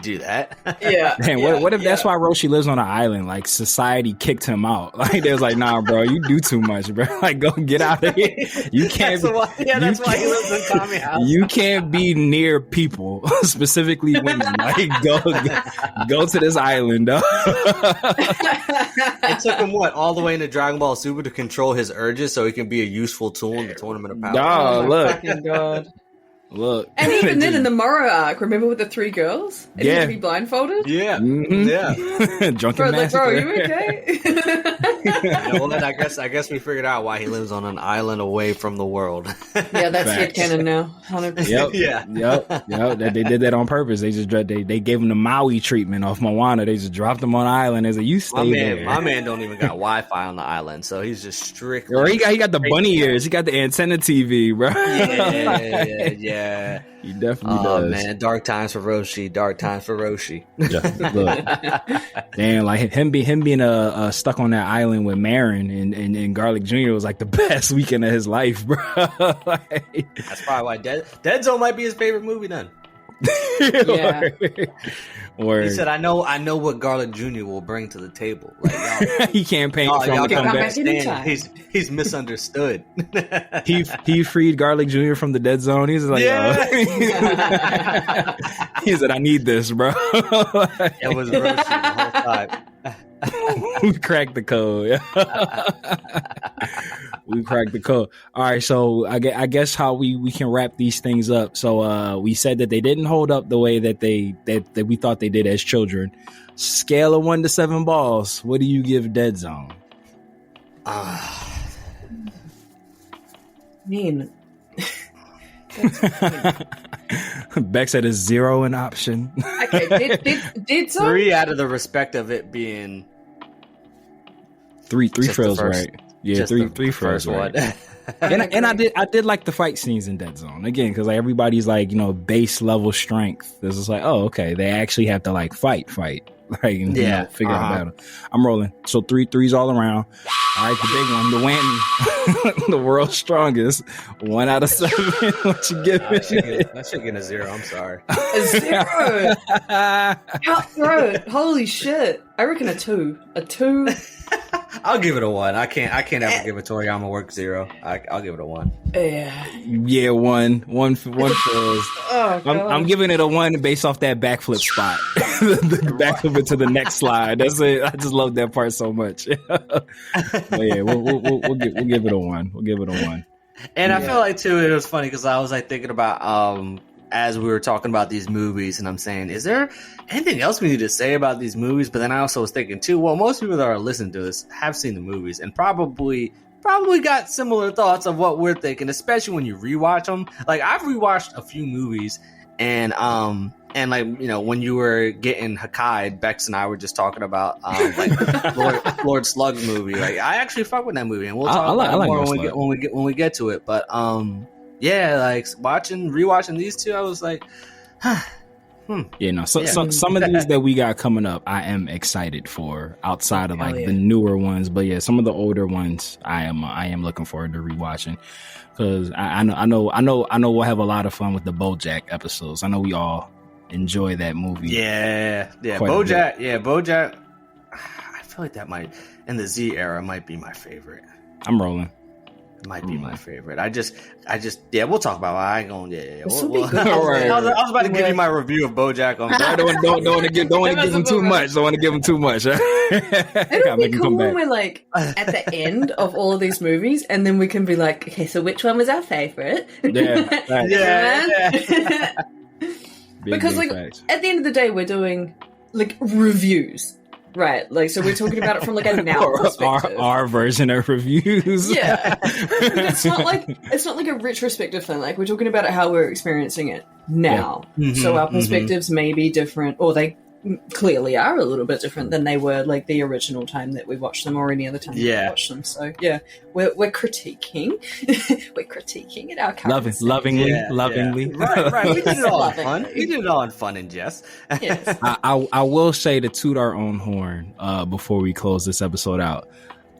do that. Yeah. Man, what if that's why Roshi lives on an island? Like, society kicked him out. Like, they was like, nah, bro, you do too much, bro. Like, go get out of here. You can't. That's why he lives in Tommy House. You can't be near people, specifically women. Like, go to this island, dog. It took him all the way into Dragon Ball Super to control his urges, so he can be a useful tool in the Tournament of Power. Dog, look. Fucking God. Look. And even then in the Moro arc, remember with the 3 girls? And he had to be blindfolded? Yeah. Mm-hmm. Yeah. Drunken massacre. Bro, you okay? I guess we figured out why he lives on an island away from the world. Yeah, that's headcanon now. 100%. Yep. They did that on purpose. They just they gave him the Maui treatment off Moana. They just dropped him on the island. They said, you stay there. My man don't even got Wi-Fi on the island, so he's just strictly. Or he got the bunny ears. He got the antenna TV, bro. Yeah. He definitely does. Oh man, dark times for Roshi. Look. Damn, like him being stuck on that island with Marin and Garlic Jr. was like the best weekend of his life, bro. That's probably why Dead Zone might be his favorite movie then. Yeah. Or he said, "I know what Garlic Jr. will bring to the table. Like, he campaigned from y'all the don't comeback. understand. He's misunderstood. he freed Garlic Jr. from the dead zone. He's like, he said, I need this, bro. It was Roshi the whole time. We cracked the code. We cracked the code. All right, so I guess how we can wrap these things up. So we said that they didn't hold up the way that that we thought they did as children. Scale of 1 to 7 balls. What do you give Dead Zone? mean. Beck said a 0 an option. Okay, did so? 3 out of the respect of it being three trails, right? Yeah, three first right. one. and I did like the fight scenes in Dead Zone again, because like everybody's like, base level strength. This is like, oh, okay, they actually have to like fight, like figure out battle. I'm rolling. So 3s all around. All right, the big one, the whammy, the world's strongest. 1 out of 7. What you give it? I should get a 0. I'm sorry. A 0. Bro, holy shit! I reckon a 2. A 2. I'll give it a 1. I can't ever give a Toriyama work 0. I'll give it a 1. Yeah, 1 feels. Oh, I'm giving it a 1 based off that backflip spot. The backflip into the next slide. That's it. I just love that part so much. But yeah, we'll give it a 1. We'll give it a 1. And I feel like too, it was funny because I was like thinking about as we were talking about these movies, and I'm saying, is there anything else we need to say about these movies? But then I also was thinking too, well, most people that are listening to this have seen the movies and probably got similar thoughts of what we're thinking, especially when you rewatch them. Like, I've rewatched a few movies, and like, when you were getting Hakai, Bex and I were just talking about like Lord Slug's movie. Like, I actually fuck with that movie, and we'll talk about it more when we get to it. But yeah, like rewatching these two, I was like, Yeah, no. So some of these that we got coming up, I am excited for. Outside of like the newer ones, but yeah, some of the older ones, I am looking forward to rewatching, because I know we'll have a lot of fun with the BoJack episodes. I know we all enjoy that movie. Yeah, BoJack. Yeah, BoJack. I feel like that might, in the Z era, might be my favorite. I'm rolling. might be my favorite. I just, yeah, we'll talk about it. I ain't gonna, yeah. This will be good. I was about to give you my review of BoJack. Don't want to give him too much. Don't want to give him too much. It'll be cool when we're like at the end of all of these movies, and then we can be like, okay, so which one was our favorite? Yeah. Because like facts. at the end of the day, we're doing like reviews. Right, like so we're talking about it from like a now perspective. Our version of reviews. Yeah, it's not like a retrospective thing. Like we're talking about it how we're experiencing it now. Yeah. So our perspectives may be different, or they clearly are a little bit different than they were like the original time that we watched them, or any other time that we watched them. So yeah, we're critiquing, we're critiquing it our current lovingly. Right. We did it all in fun. We did it all in fun and jest. Yes. I will say, to toot our own horn before we close this episode out,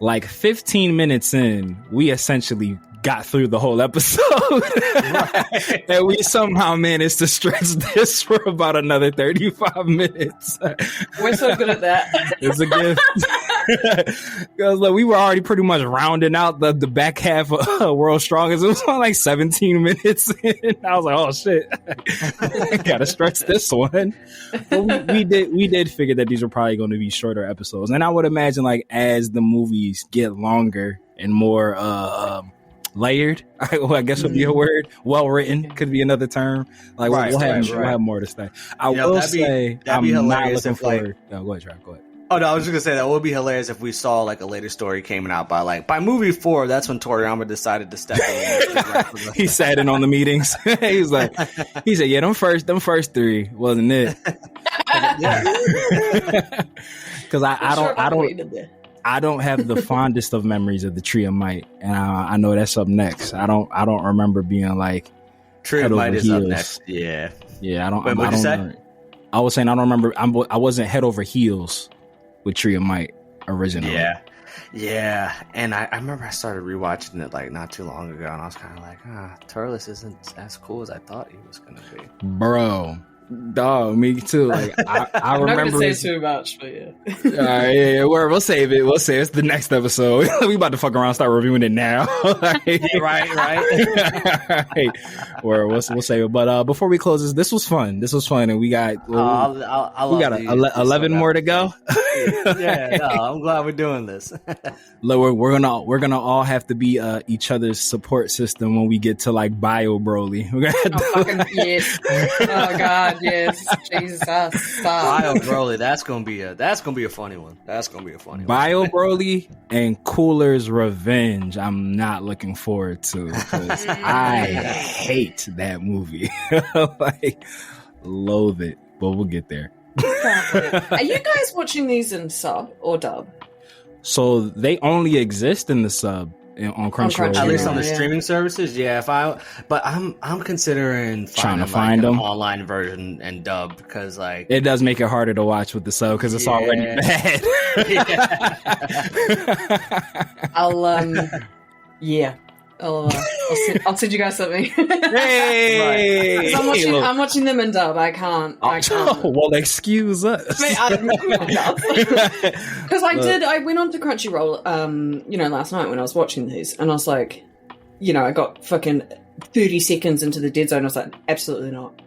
like 15 minutes in, we essentially got through the whole episode. And we somehow managed to stretch this for about another 35 minutes. We're so good at that. It's a gift. Because we were already pretty much rounding out the back half of World's Strongest. It was only like 17 minutes in. I was like, oh shit, gotta stretch this one. But we did figure that these were probably going to be shorter episodes, and I would imagine like as the movies get longer and more layered, I guess would be a word. Well written could be another term. Like we'll have more to say. I will say I'm not looking forward. No, go ahead, Trav. Go ahead. Oh no, I was just gonna say that would be hilarious if we saw like a later story came out by movie 4. That's when Toriyama decided to step in. He sat in on the meetings. He said, "Yeah, them first 3 wasn't it?" Because I don't have the fondest of memories of the Tree of Might, and I know that's up next. I don't remember being like Tree of Might is up next. Yeah. I don't. Wait, what'd you say? Remember. I was saying I don't remember. I wasn't head over heels with Tree of Might originally. Yeah. And I remember I started rewatching it like not too long ago, and I was kind of like, Turles isn't as cool as I thought he was gonna be. Bro. Dog, me too. Like I remember. I'm not gonna say too much, but yeah. Yeah. We'll save it. It's the next episode. We about to fuck around, start reviewing it now. Right. Or we'll save it. But before we close this was fun, and we got 11 more to go. I'm glad we're doing this. Look, we're gonna all have to be each other's support system when we get to like Bio Broly. Yes. Oh God. Yes, Jesus, stop. Bio Broly, that's gonna be a funny one. Bio Broly and Cooler's Revenge. I'm not looking forward to because I hate that movie. Like, loathe it. But we'll get there. Are you guys watching these in sub or dub? So they only exist in the sub on Crunchyroll. At least on the streaming services, yeah. But I'm considering trying to find them an online version and dub because like it does make it harder to watch with the sub because it's already bad. I'll send you guys something. Hey, I'm watching them in dub. I can't. Well, excuse us. Because I went on to Crunchyroll, last night when I was watching these, and I was like, I got fucking 30 seconds into the dead zone. I was like, absolutely not.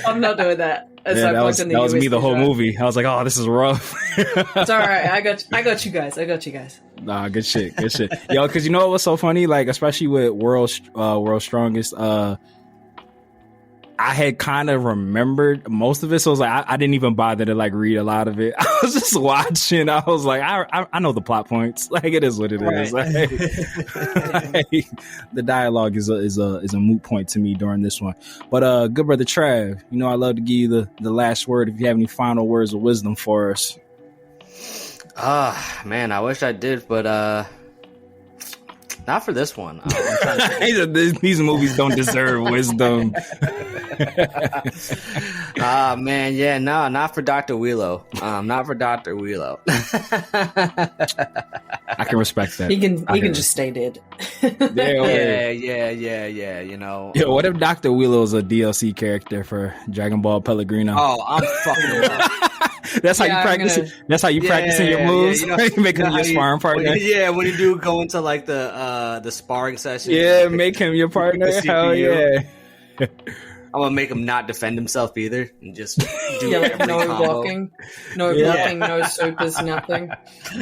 I'm not doing that. That was me the whole movie. I was like, oh, this is rough. It's all right. I got you guys. Nah, good shit. Yo, because you know what's so funny? Like, especially with World's Strongest, I had kind of remembered most of it, so I was like, I didn't even bother to like read a lot of it. I was just watching. I was like, I know the plot points. Like, it is what it is. Like, the dialogue is a moot point to me during this one. But good brother Trav, I love to give you the last word. If you have any final words of wisdom for us. Man, I wish I did, but not for this one. These movies don't deserve wisdom. Man, yeah, no, not for Dr. Wheelo. Not for Dr. Wheelo. I can respect that. He can just stay dead. Yeah. Yo, what if Dr. Wheelo is a DLC character for Dragon Ball Pellegrino? Oh, I'm fucking him up. That's how you practice. That's how you practicing your moves. You make him your sparring partner. When you do go into like the sparring session. Yeah, make him your partner. Hell yeah. I'm gonna make him not defend himself either, and just do like every no combo. blocking, no supers, nothing.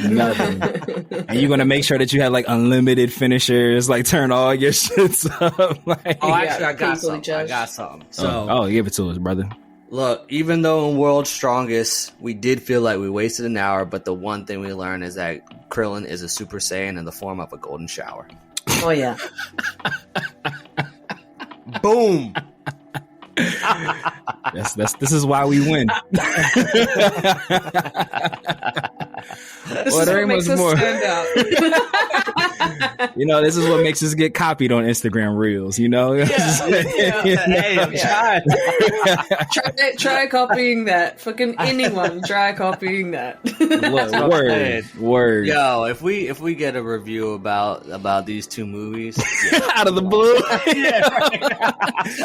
Nothing. And you're gonna make sure that you have like unlimited finishers, like turn all your shits up. Like, Actually, I got people something. I got something. So, give it to us, brother. look, even though in World's Strongest, we did feel like we wasted an hour, but the one thing we learned is that Krillin is a Super Saiyan in the form of a golden shower. Oh yeah. Boom. This is why we win. This is what makes us stand out. This is what makes us get copied on Instagram Reels. Hey, I'm trying. Try copying that. Fucking anyone, try copying that. Word. Yo, if we get a review about these two movies out of the blue,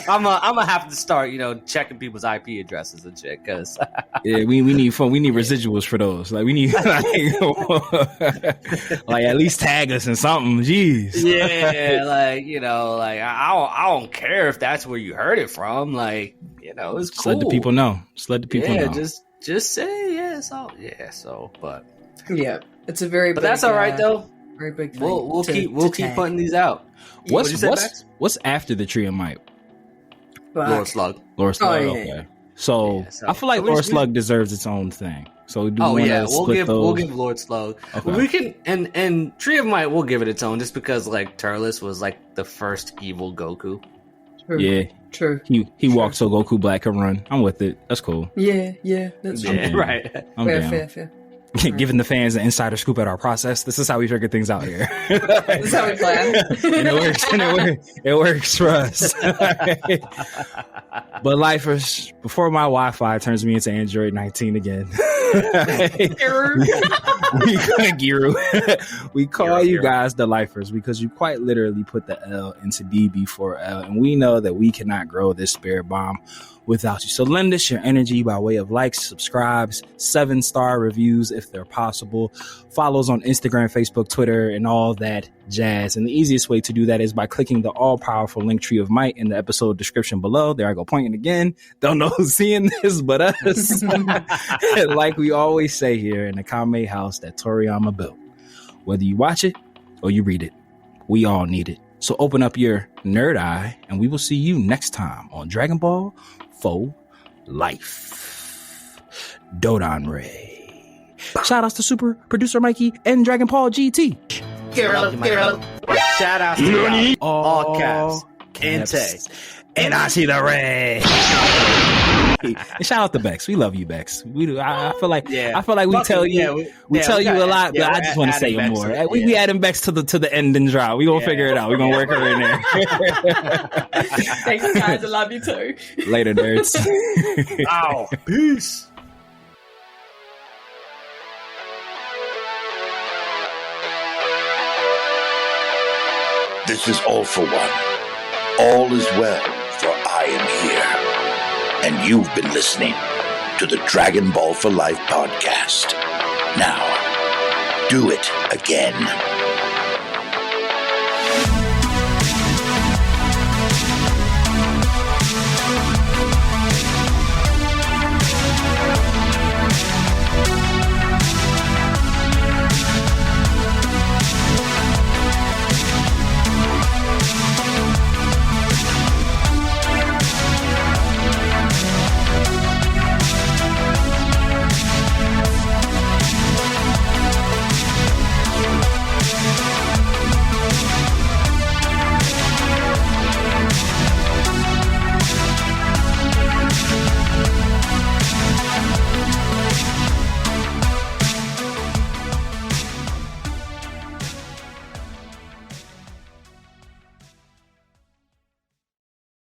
I'm gonna have to start, checking people's IP addresses and shit. Cause we need fun. We need residuals for those. Like we need like at least tag us in something. Jeez. Yeah, I don't care if that's where you heard it from. Like, it's cool. Just let the people know. Know. Just say So, but it's a very. But big, that's all right though. Very big thing. We'll keep putting these out. What's after the Tree of Might? Lord Slug. Lord Slug. yeah. Okay. So I feel like Lord Slug deserves its own thing. So we'll give Lord Slug. Okay. We can and Tree of Might, we'll give it its own just because like Turles was like the first evil Goku. True. Yeah. True. He walked so Goku Black can run. I'm with it. That's cool. Yeah, that's true. Yeah, right. I'm down. Fair. Giving the fans an insider scoop at our process. This is how we figure things out here. This is how we plan. And it works for us. But lifers, before my Wi-Fi turns me into Android 19 again. We call you guys the lifers because you quite literally put the L into DB4L, and we know that we cannot grow this spirit bomb without you. So lend us your energy by way of likes, subscribes, 7-star reviews if they're possible, follows on Instagram, Facebook, Twitter, and all that jazz. And the easiest way to do that is by clicking the all-powerful link Tree of Might in the episode description below. There I go, pointing again. Don't know who's seeing this but us. Like we always say here in the Kame house that Toriyama built. Whether you watch it or you read it, we all need it. So open up your nerd eye, and we will see you next time on Dragon Ball For Life. Dodon Ray. Shout outs to super producer Mikey and Dragon Ball GT. Shout out to all caps. Kente. And I see the ray. And shout out to Becks. We love you, Becks. We do. I feel like we tell you a lot, but I just want to say it more. We adding Becks to the end and drop. We gonna figure it out. We gonna work her in there. Thanks, guys. I love you too. Later, nerds. Ow. Peace. This is All for One. All is well, for I am here. And you've been listening to the Dragon Ball for Life podcast. Now, do it again.